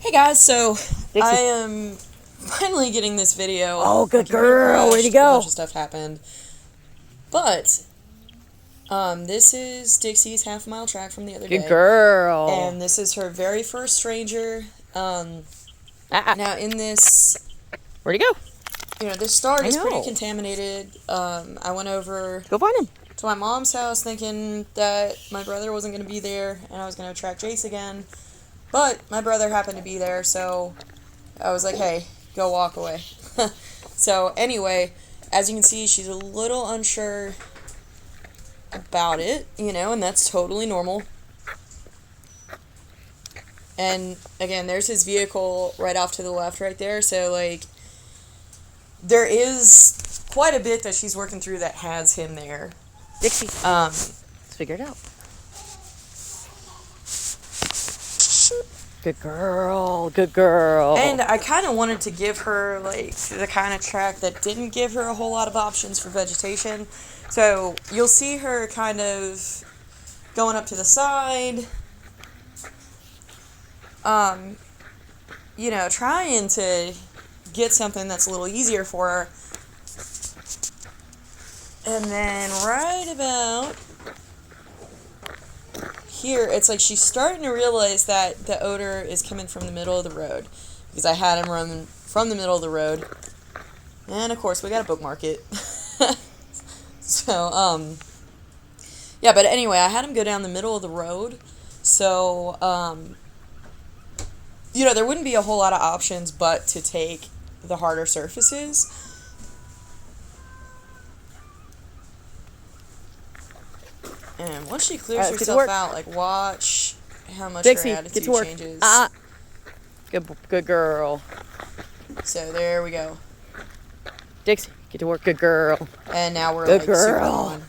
Hey guys, so Dixie. I am finally getting this video. Oh, good My computer girl. Where'd you crashed, A go? bunch of stuff happened. But this is Dixie's half-mile track from the other Good day. girl. And this is her very first stranger. Now in this, Where'd he go? this start I is pretty know. contaminated. I went over Go find him. to my mom's house thinking that my brother wasn't going to be there and I was going to track Jace again. But my brother happened to be there, so I was like, hey, go walk away. So anyway, as you can see, she's a little unsure about it, and that's totally normal. And again, there's his vehicle right off to the left right there, so like there is quite a bit that she's working through that has him there. Dixie. Let's figure it out. Good girl. Good girl. And I kind of wanted to give her, like, the kind of track that didn't give her a whole lot of options for vegetation. So you'll see her kind of going up to the side, trying to get something that's a little easier for her. And then right about here, it's like she's starting to realize that the odor is coming from the middle of the road, because I had him run from the middle of the road, and of course we got to bookmark it. So yeah, but anyway, I had him go down the middle of the road, so there wouldn't be a whole lot of options but to take the harder surfaces. And once she clears herself out, like, watch how much Dixie, her get to attitude work. changes. Good girl. So there we go. Dixie, get to work. Good girl. And now we're Good like girl. super on.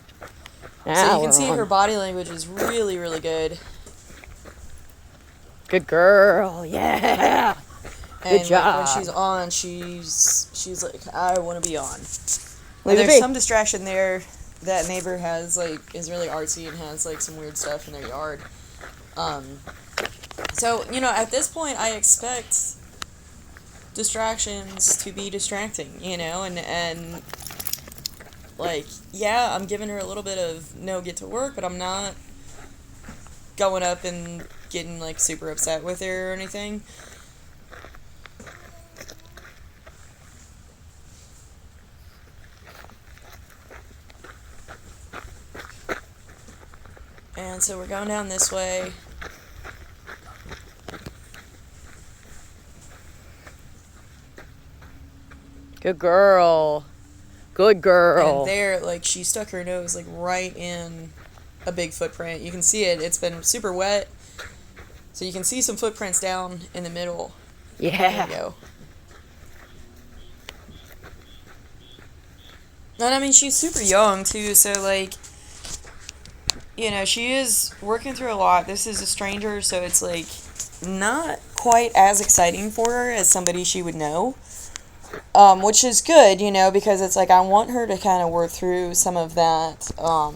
Now So you can we're see on. her body language is really, really good. Good girl. Yeah. And Good job. like, when she's on, she's like, I want to be on. Leave And it there's be. some distraction there. That neighbor is really artsy and has like some weird stuff in their yard. So at this point I expect distractions to be distracting, and like, yeah, I'm giving her a little bit of no get to work, but I'm not going up and getting like super upset with her or anything. And so we're going down this way. Good girl. Good girl. And there, like, she stuck her nose, like, right in a big footprint. You can see it. It's been super wet. So you can see some footprints down in the middle. Yeah. There we go. And, I mean, she's super young, too, so, like, she is working through a lot. This is a stranger, so it's, like, not quite as exciting for her as somebody she would know. Which is good, because it's like I want her to kind of work through some of that, well,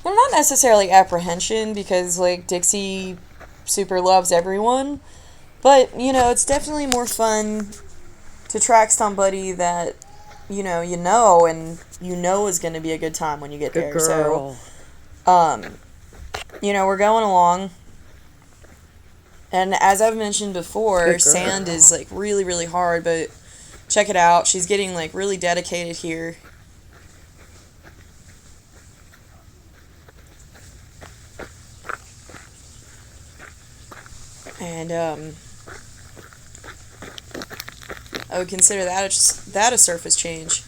not necessarily apprehension, because, like, Dixie super loves everyone, but, it's definitely more fun to track somebody that, and is going to be a good time when you get there. Good girl. So, we're going along. And as I've mentioned before, sand is, like, really, really hard, but check it out. She's getting, like, really dedicated here. And, I would consider that a surface change.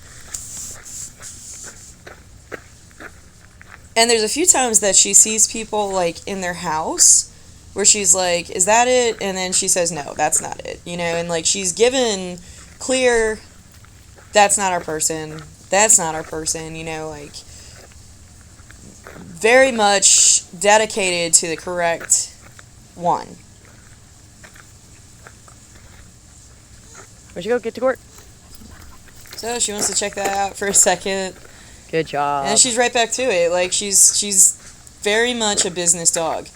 And there's a few times that she sees people, like, in their house, where she's like, is that it? And then she says, no, that's not it. And like, she's given clear, that's not our person. That's not our person. Like, very much dedicated to the correct one. Where'd you go? Get to work. So she wants to check that out for a second. Good job. And she's right back to it. Like, she's very much a business dog.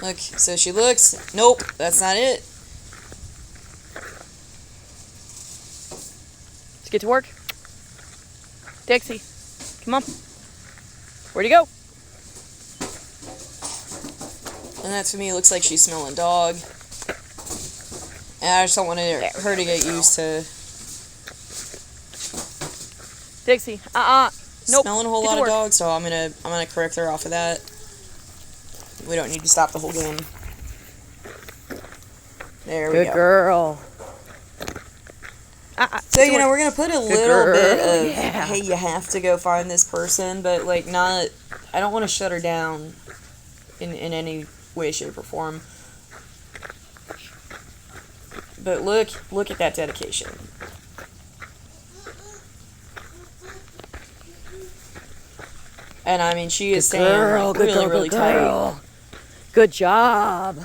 Look, so she looks. Nope, that's not it. Let's get to work. Dixie, come on. Where'd you go? And that to me looks like she's smelling dog. And I just don't want her to get used to Dixie, nope. smelling a whole lot of dog, so I'm gonna correct her off of that. We don't need to stop the whole game. There we go. Good girl. So, you know, we're going to put a little bit of, yeah. hey, you have to go find this person, but, like, not, I don't want to shut her down in any way, shape, or form. But look at that dedication. And, I mean, she is staying really tight. Good job.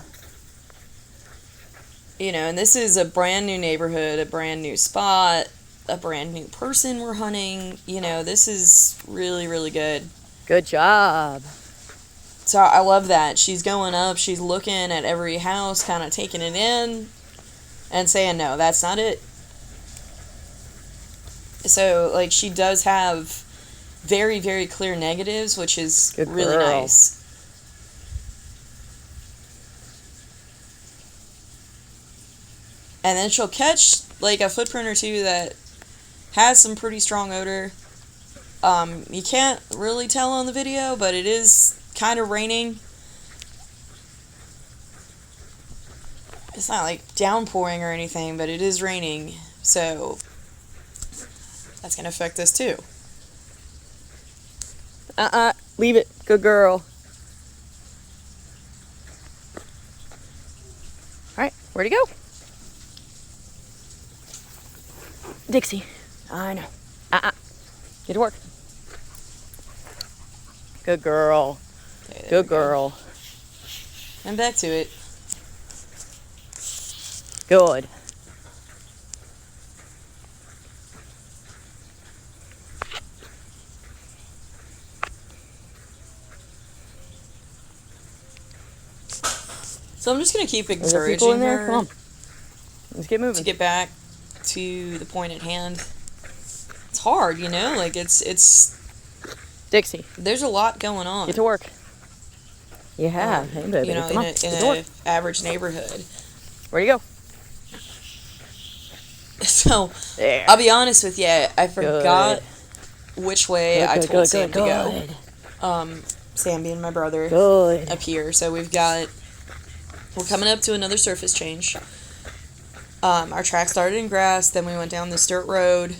You know, and this is a brand new neighborhood, a brand new spot, a brand new person we're hunting. You know, this is really, really good. Good job. So I love that. She's going up, she's looking at every house, kind of taking it in, and saying, no, that's not it. So, like, she does have very, very clear negatives, which is really nice. And then she'll catch, like, a footprint or two that has some pretty strong odor. You can't really tell on the video, but it is kind of raining. It's not, like, downpouring or anything, but it is raining. So, that's going to affect us, too. Leave it. Good girl. Alright, where'd he go? Dixie. I know. Get to work. Good girl. Okay, Good girl. And back to it. Good. So I'm just going to keep Are there people encouraging in there? her Come on. Let's get moving. to get back to the point at hand. It's hard, you know? Like, it's Dixie. there's a lot going on. Get to work. Yeah. Hey, baby. You know, Come on. in Get to work. an average neighborhood. Where'd you go? So, There. I'll be honest with you, I forgot which way I told Sam to go. Sam being my brother Good. up here. So we're coming up to another surface change. Our track started in grass, then we went down this dirt road,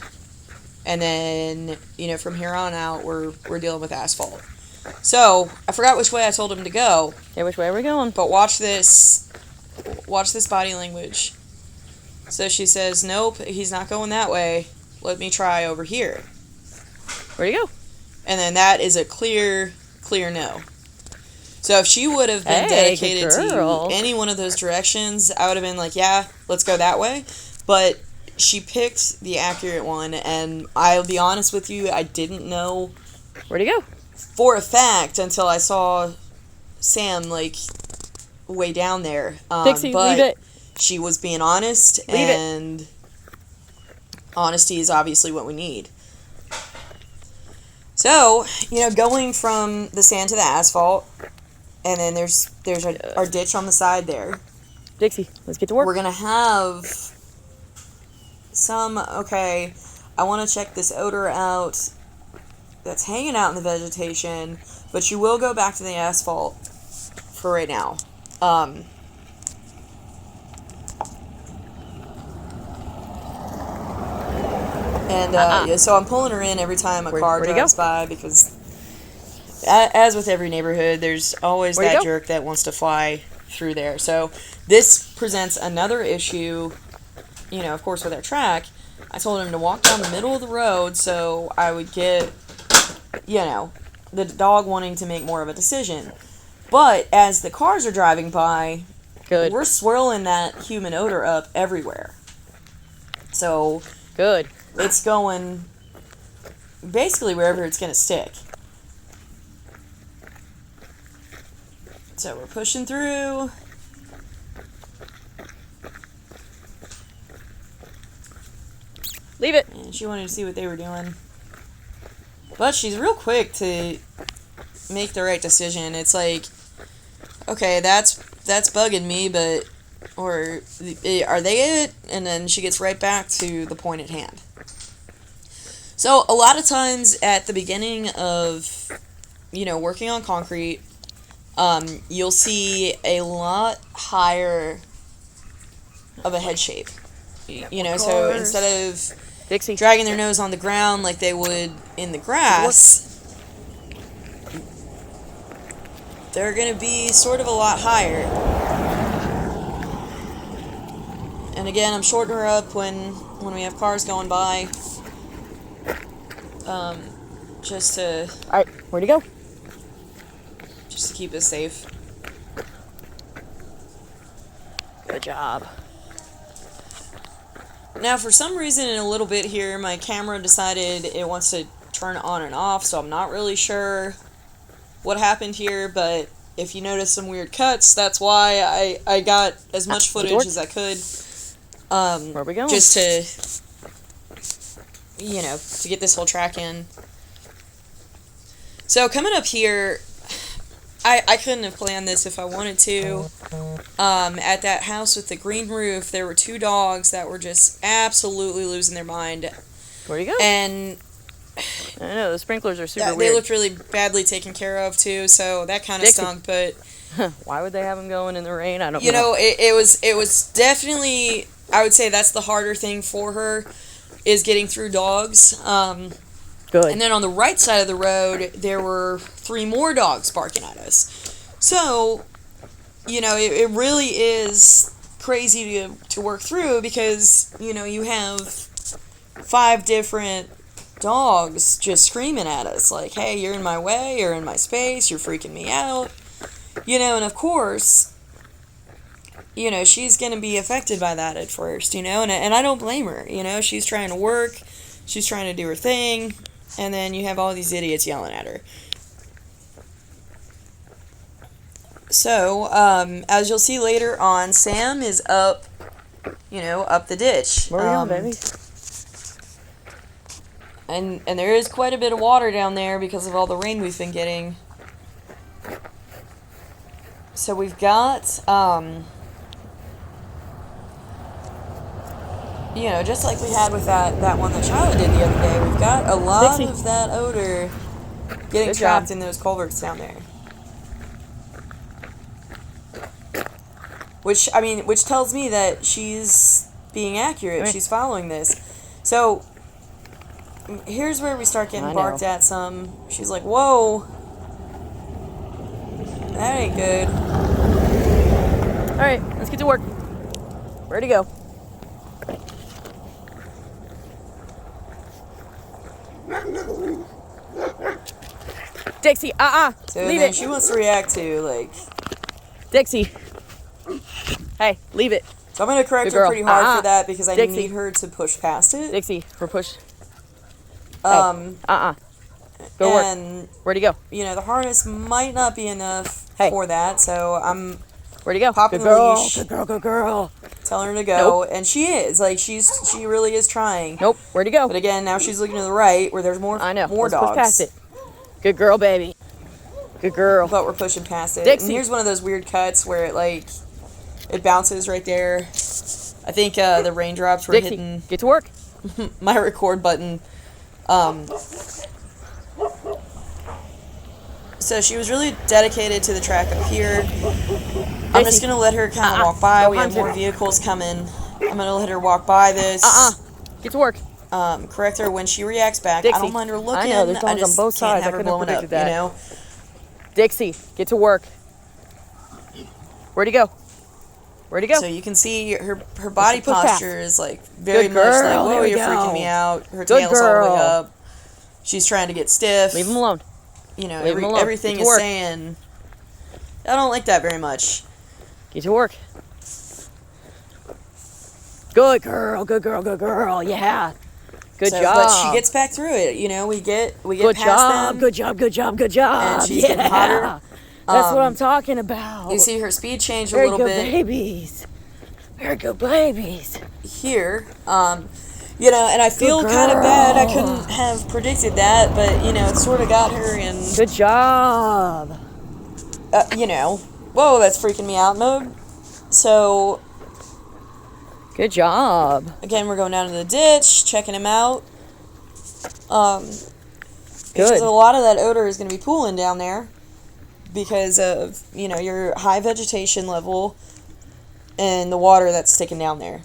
and then, you know, from here on out, we're dealing with asphalt. So, I forgot which way I told him to go. Okay, which way are we going? But watch this body language. So she says, nope, he's not going that way. Let me try over here. Where'd you go? And then that is a clear no. So if she would have been dedicated to any one of those directions, I would have been like, yeah, let's go that way. But she picked the accurate one, and I'll be honest with you, I didn't know Where'd you go? for a fact until I saw Sam, like, way down there. Dixie, but leave it. she was being honest, and honesty is obviously what we need. So, you know, going from the sand to the asphalt, and then there's our ditch on the side there. Dixie, let's get to work. We're going to have some, okay, I want to check this odor out that's hanging out in the vegetation, but you will go back to the asphalt for right now. And so I'm pulling her in every time a car drives by, because as with every neighborhood, there's always that jerk that wants to fly through there. So this presents another issue, you know, of course, with our track. I told him to walk down the middle of the road so I would get, you know, the dog wanting to make more of a decision. But as the cars are driving by, we're swirling that human odor up everywhere. So it's going basically wherever it's going to stick. So we're pushing through. Leave it. And she wanted to see what they were doing. But she's real quick to make the right decision. It's like, okay, that's bugging me, but, or are they it? And then she gets right back to the point at hand. So a lot of times at the beginning of, working on concrete, you'll see a lot higher of a head shape. So instead of Dixie. dragging their nose on the ground like they would in the grass, they're going to be sort of a lot higher. And again, I'm shorting her up when we have cars going by. Just to... Alright, where'd he go? Just to keep us safe. Good job. Now, for some reason, in a little bit here, my camera decided it wants to turn on and off, so I'm not really sure what happened here, but if you notice some weird cuts, that's why I got as much footage as I could. Where we going? Just to, to get this whole track in. So, coming up here, I couldn't have planned this if I wanted to. At that house with the green roof, there were 2 dogs that were just absolutely losing their mind. Where'd he go? And I know, the sprinklers are super they weird. looked really badly taken care of, too, so that kind of Dixie. stunk, but... Why would they have them going in the rain? I don't know. It was definitely... I would say that's the harder thing for her, is getting through dogs. Good. And then on the right side of the road, there were 3 more dogs barking at us. So, it really is crazy to work through because, you have 5 different dogs just screaming at us. Like, hey, you're in my way, you're in my space, you're freaking me out. And of course, she's going to be affected by that at first, and I don't blame her. She's trying to work, she's trying to do her thing. And then you have all these idiots yelling at her. So, as you'll see later on, Sam is up, up the ditch. Where are we going, baby? And there is quite a bit of water down there because of all the rain we've been getting. So we've got, just like we had with that one that Charlotte did the other day, we've got a lot Dixie. of that odor getting Good trapped job. in those culverts down there. Which tells me that she's being accurate. Right. She's following this. So, here's where we start getting barked at some. She's like, whoa. That ain't good. Alright, let's get to work. Where'd he go? Dixie, So leave then it. she wants to react to, like... Dixie. Hey, leave it. So I'm going to correct Good her girl. pretty hard for that because I Dixie. need her to push past it. Dixie, we're pushed. Go Go and, work. Where'd he go? The harness might not be enough for that, so I'm Where'd he go? popping Good the girl. leash, Good girl, good girl. telling her to go, and she is. Like, she really is trying. Nope, where'd he go? But again, now she's looking to the right where there's more I know. more Let's dogs. push past it. Good girl, baby. Good girl. But we're pushing past it. Dixie. And here's one of those weird cuts where it bounces right there. I think the raindrops were Dixie, hitting get to work. my record button. So she was really dedicated to the track up here. I'm just going to let her kind of walk by. We have more vehicles coming. I'm going to let her walk by this. Get to work. Correct her when she reacts back. Dixie. I don't mind her looking. I know, there's dogs just on both can't sides. have I her couldn't have blowing up, predicted that. Dixie, get to work. Where'd he go? Where'd he go? So you can see her body push past. posture is very Good much like, girl, whoa, there we you're go. freaking me out. Her Good tail's all the way girl. up. She's trying to get stiff. Leave him alone. Leave him alone. Get Everything to is work. saying, I don't like that very much. Get to work. Good girl, good girl, good girl. Yeah. Good job. But she gets back through it. We get Good past job. them. Good job, good job, good job. And she's getting hotter. That's what I'm talking about. You see her speed change a Very little good bit babies. Very good babies. here. You know, and I feel kind of bad. I couldn't have predicted that, but, you know, it sort of got her in, Good job. you know, whoa, that's freaking me out mode. So, Good job. again, we're going down to the ditch, checking him out. Because Good. a lot of that odor is going to be pooling down there because of, you know, your high vegetation level and the water that's sticking down there.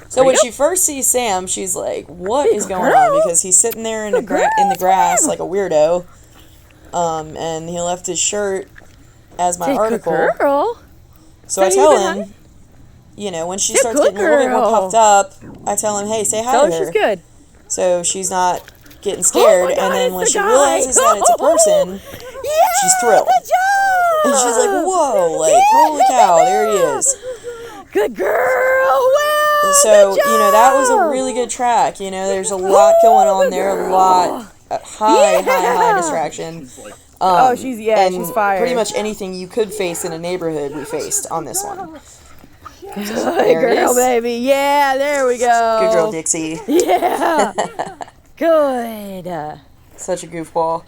So when she first sees Sam, she's like, "What is going on?" Because he's sitting there in the grass like a weirdo, and he left his shirt as my article. Good girl. So I tell him, you know, when she starts getting a little bit more puffed up, I tell him, "Hey, say hi Tell to her her." she's good. So she's not getting scared, God, and then it's when the she guy. realizes that it's a person, she's thrilled. Good job. And she's like, "Whoa, like, holy cow, there he is." Good girl. Well, So, good you know, that was a job. really good track. You know, there's a lot going on there, a lot, high distraction. She's fired. Pretty much anything you could face in a neighborhood, we faced on this one. Good There it girl, is. baby. Yeah, there we go. Good girl, Dixie. Yeah. Good. Such a goofball.